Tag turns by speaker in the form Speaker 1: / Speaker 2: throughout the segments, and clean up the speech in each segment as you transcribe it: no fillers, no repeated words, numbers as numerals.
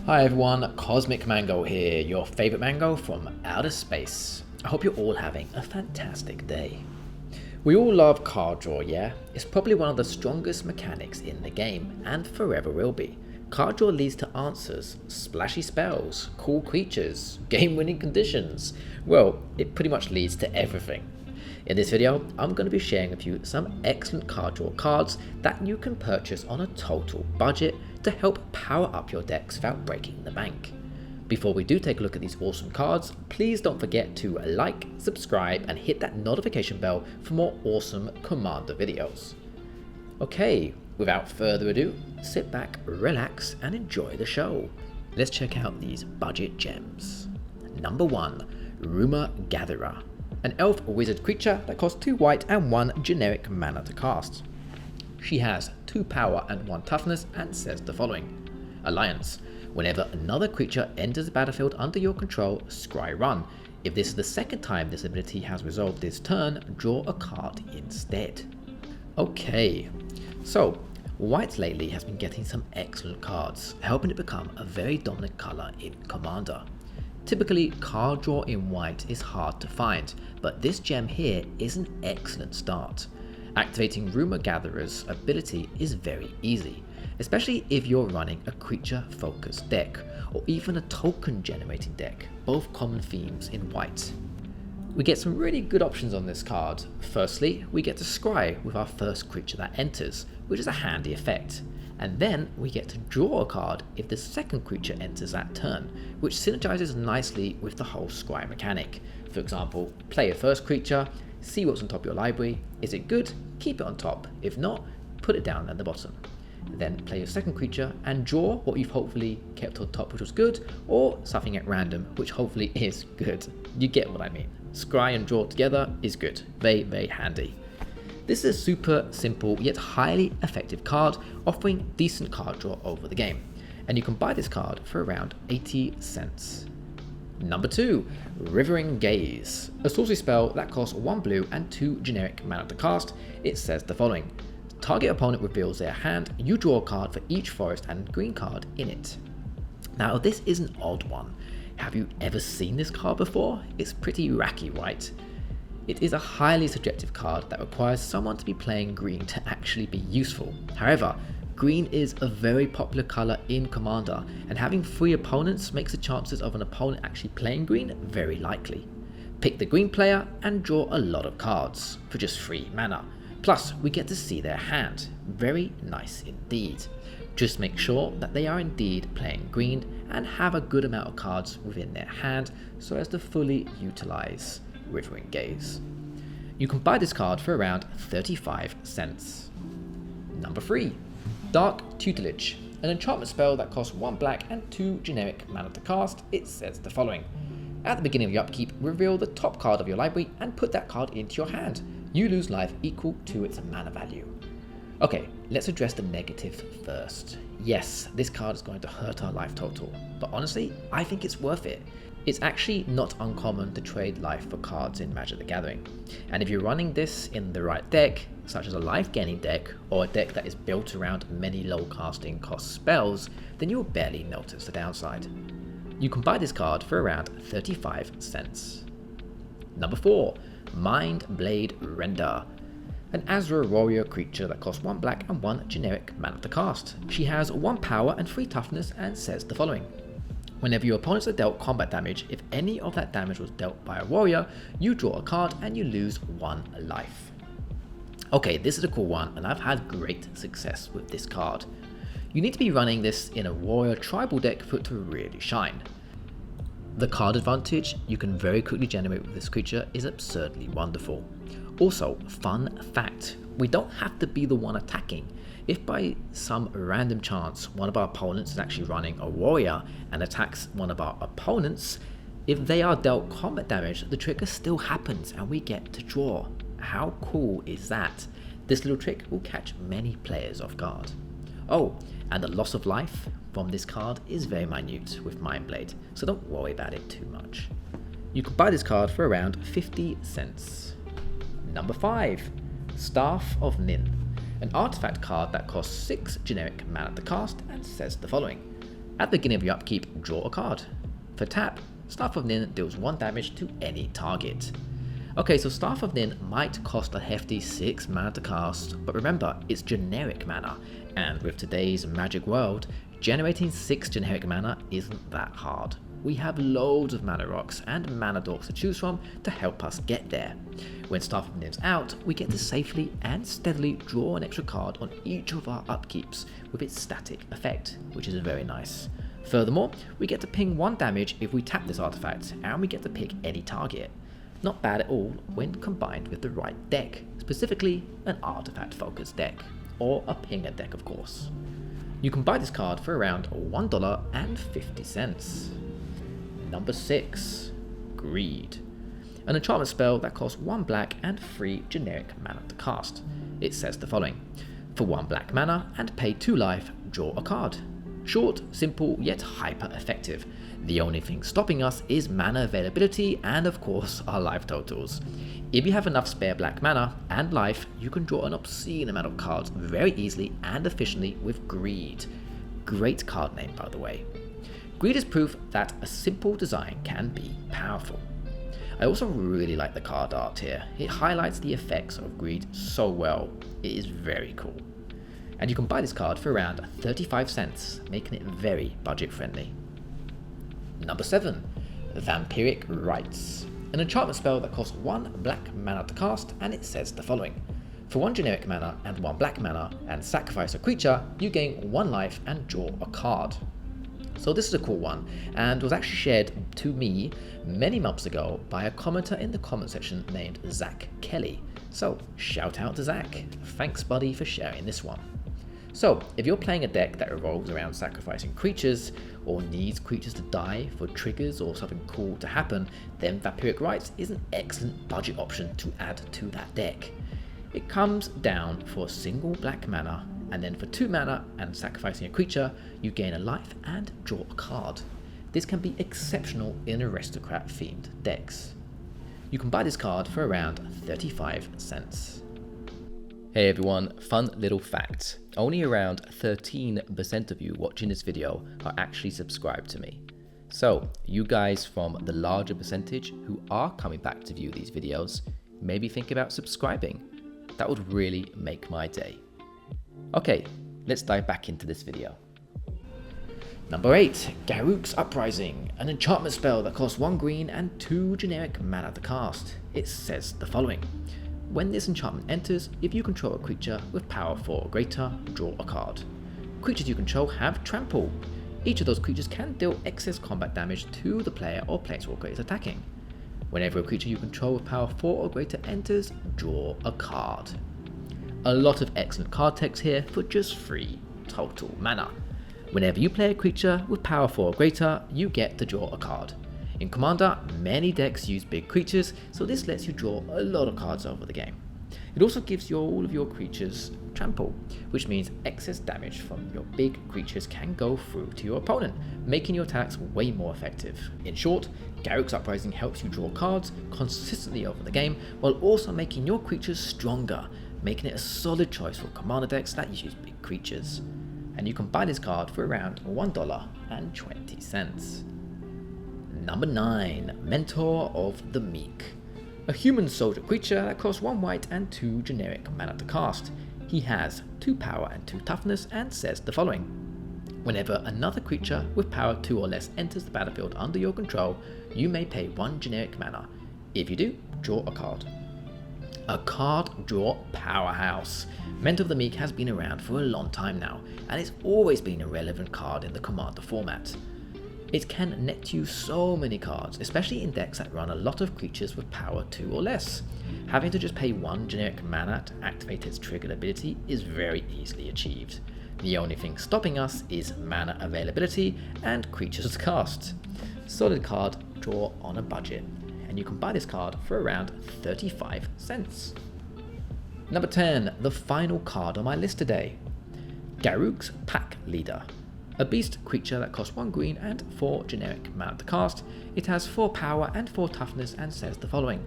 Speaker 1: Hi everyone, Cosmic Mango here, your favourite mango from outer space. I hope you're all having a fantastic day. We all love card draw, yeah? It's probably one of the strongest mechanics in the game, and forever will be. Card draw leads to answers, splashy spells, cool creatures, game-winning conditions. Well, it pretty much leads to everything. In this video, I'm going to be sharing with you some excellent card draw cards that you can purchase on a total budget to help power up your decks without breaking the bank. Before we do take a look at these awesome cards, please don't forget to like, subscribe and hit that notification bell for more awesome Commander videos. Okay, without further ado, sit back, relax and enjoy the show. Let's check out these budget gems. Number 1, Rumor Gatherer. An elf wizard creature that costs 2 white and 1 generic mana to cast. She has 2 power and 1 toughness and says the following. Alliance. Whenever another creature enters the battlefield under your control, scry run. If this is the second time this ability has resolved this turn, draw a card instead. Okay, so white lately has been getting some excellent cards, helping it become a very dominant colour in Commander. Typically, card draw in white is hard to find, but this gem here is an excellent start. Activating Rumor Gatherer's ability is very easy, especially if you're running a creature focused deck, or even a token generating deck, both common themes in white. We get some really good options on this card. Firstly, we get to scry with our first creature that enters, which is a handy effect. And then we get to draw a card if the second creature enters that turn, which synergizes nicely with the whole scry mechanic. For example, play your first creature, see what's on top of your library. Is it good? Keep it on top. If not, put it down at the bottom. Then play your second creature and draw what you've hopefully kept on top which was good, or something at random which hopefully is good. You get what I mean. Scry and draw together is good. Very, very handy. This is a super simple yet highly effective card, offering decent card draw over the game, and you can buy this card for around 80 cents. Number 2, Withering Gaze. A sorcery spell that costs 1 blue and 2 generic mana to cast. It says the following. Target opponent reveals their hand, you draw a card for each forest and green card in it. Now this is an odd one. Have you ever seen this card before? It's pretty wacky, right? It is a highly subjective card that requires someone to be playing green to actually be useful. However, green is a very popular colour in Commander, and having 3 opponents makes the chances of an opponent actually playing green very likely. Pick the green player and draw a lot of cards for just 3 mana. Plus, we get to see their hand. Very nice indeed. Just make sure that they are indeed playing green and have a good amount of cards within their hand so as to fully utilise Withering Gaze. You can buy this card for around 35 cents. Number 3, Dark Tutelage. An enchantment spell that costs 1 black and 2 generic mana to cast. It says the following. At the beginning of your upkeep, reveal the top card of your library and put that card into your hand. You lose life equal to its mana value. Okay, let's address the negative first. Yes, this card is going to hurt our life total, but honestly, I think it's worth it. It's actually not uncommon to trade life for cards in Magic the Gathering, and if you're running this in the right deck, such as a life gaining deck, or a deck that is built around many low casting cost spells, then you'll barely notice the downside. You can buy this card for around 35 cents. Number 4, Mindblade Render. An Azure warrior creature that costs 1 black and 1 generic mana to cast. She has 1 power and 3 toughness and says the following. Whenever your opponents are dealt combat damage, if any of that damage was dealt by a warrior, you draw a card and you lose 1 life. Okay, this is a cool one, and I've had great success with this card. You need to be running this in a warrior tribal deck for it to really shine. The card advantage you can very quickly generate with this creature is absurdly wonderful. Also, fun fact, we don't have to be the one attacking. If by some random chance one of our opponents is actually running a warrior and attacks one of our opponents, if they are dealt combat damage, the trigger still happens and we get to draw. How cool is that? This little trick will catch many players off guard. Oh, and the loss of life from this card is very minute with Mindblade, so don't worry about it too much. You can buy this card for around 50 cents. Number 5, Staff of Nin. An artifact card that costs 6 generic mana to cast and says the following. At the beginning of your upkeep, draw a card. For tap, Staff of Nin deals 1 damage to any target. Okay, so Staff of Nin might cost a hefty 6 mana to cast, but remember, it's generic mana, and with today's magic world, generating 6 generic mana isn't that hard. We have loads of mana rocks and mana dorks to choose from to help us get there. When Staff of Nin's out, we get to safely and steadily draw an extra card on each of our upkeeps with its static effect, which is very nice. Furthermore, we get to ping 1 damage if we tap this artifact, and we get to pick any target. Not bad at all when combined with the right deck, specifically an artifact focused deck, or a pinger deck of course. You can buy this card for around $1.50. Number 6, Greed. An enchantment spell that costs 1 black and 3 generic mana to cast. It says the following: for 1 black mana and pay 2 life, draw a card. Short, simple, yet hyper effective. The only thing stopping us is mana availability and of course our life totals. If you have enough spare black mana and life, you can draw an obscene amount of cards very easily and efficiently with Greed. Great card name by the way. Greed is proof that a simple design can be powerful. I also really like the card art here. It highlights the effects of Greed so well. It is very cool. And you can buy this card for around 35 cents, making it very budget friendly. Number 7, Vampiric Rites. An enchantment spell that costs 1 black mana to cast, and it says the following: for 1 generic mana and 1 black mana and sacrifice a creature, you gain 1 life and draw a card. So this is a cool one, and was actually shared to me many months ago by a commenter in the comment section named Zach Kelly. So shout out to Zach. Thanks buddy for sharing this one. So if you're playing a deck that revolves around sacrificing creatures, or needs creatures to die for triggers or something cool to happen, then Vampiric Rites is an excellent budget option to add to that deck. It comes down for a single black mana, and then for 2 mana and sacrificing a creature, you gain a life and draw a card. This can be exceptional in aristocrat themed decks. You can buy this card for around 35 cents. Hey everyone, fun little fact. Only around 13% of you watching this video are actually subscribed to me. So, you guys from the larger percentage who are coming back to view these videos, maybe think about subscribing. That would really make my day. Okay, let's dive back into this video. Number 8, Garruk's Uprising. An enchantment spell that costs 1 green and 2 generic mana to cast. It says the following: when this enchantment enters, if you control a creature with power 4 or greater, draw a card. Creatures you control have trample. Each of those creatures can deal excess combat damage to the player or planeswalker is attacking. Whenever a creature you control with power 4 or greater enters, draw a card. A lot of excellent card text here for just 3 total mana. Whenever you play a creature with power 4 or greater, you get to draw a card. In Commander, many decks use big creatures, so this lets you draw a lot of cards over the game. It also gives all of your creatures trample, which means excess damage from your big creatures can go through to your opponent, making your attacks way more effective. In short, Garruk's Uprising helps you draw cards consistently over the game, while also making your creatures stronger, making it a solid choice for Commander decks that use big creatures. And you can buy this card for around $1.20. Number 9, Mentor of the Meek. A human soldier creature that costs 1 white and 2 generic mana to cast. He has 2 power and 2 toughness and says the following: whenever another creature with power 2 or less enters the battlefield under your control, you may pay 1 generic mana. If you do, draw a card. A card draw powerhouse. Mentor of the Meek has been around for a long time now, and it's always been a relevant card in the Commander format. It can net you so many cards, especially in decks that run a lot of creatures with power 2 or less. Having to just pay 1 generic mana to activate its triggered ability is very easily achieved. The only thing stopping us is mana availability and creatures to cast. Solid card draw on a budget, and you can buy this card for around 35 cents. Number 10, the final card on my list today. Garruk's Packleader. A beast creature that costs 1 green and 4 generic mana to cast. It has 4 power and 4 toughness and says the following: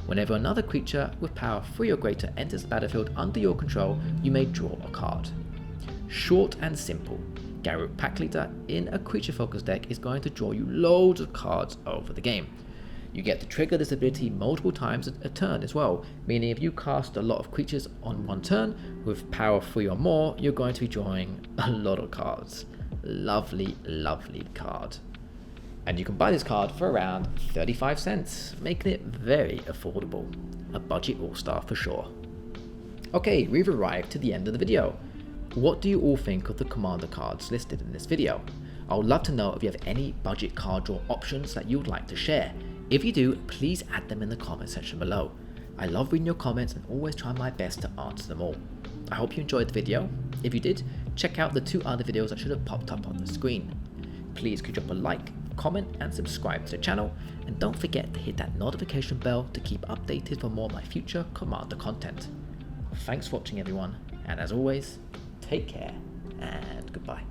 Speaker 1: whenever another creature with power 3 or greater enters the battlefield under your control, you may draw a card. Short and simple. Garruk Packleader in a creature focused deck is going to draw you loads of cards over the game. You get to trigger this ability multiple times a turn as well, meaning if you cast a lot of creatures on one turn with power 3 or more, you're going to be drawing a lot of cards. Lovely, lovely card. And you can buy this card for around 35 cents, making it very affordable. A budget all-star for sure. Okay, we've arrived to the end of the video. What do you all think of the commander cards listed in this video? I would love to know if you have any budget card draw options that you would like to share. If you do, please add them in the comment section below. I love reading your comments and always try my best to answer them all. I hope you enjoyed the video. If you did, check out the 2 other videos that should have popped up on the screen. Please could drop a like, comment and subscribe to the channel, and don't forget to hit that notification bell to keep updated for more of my future commander content. Thanks for watching everyone, and as always, take care and goodbye.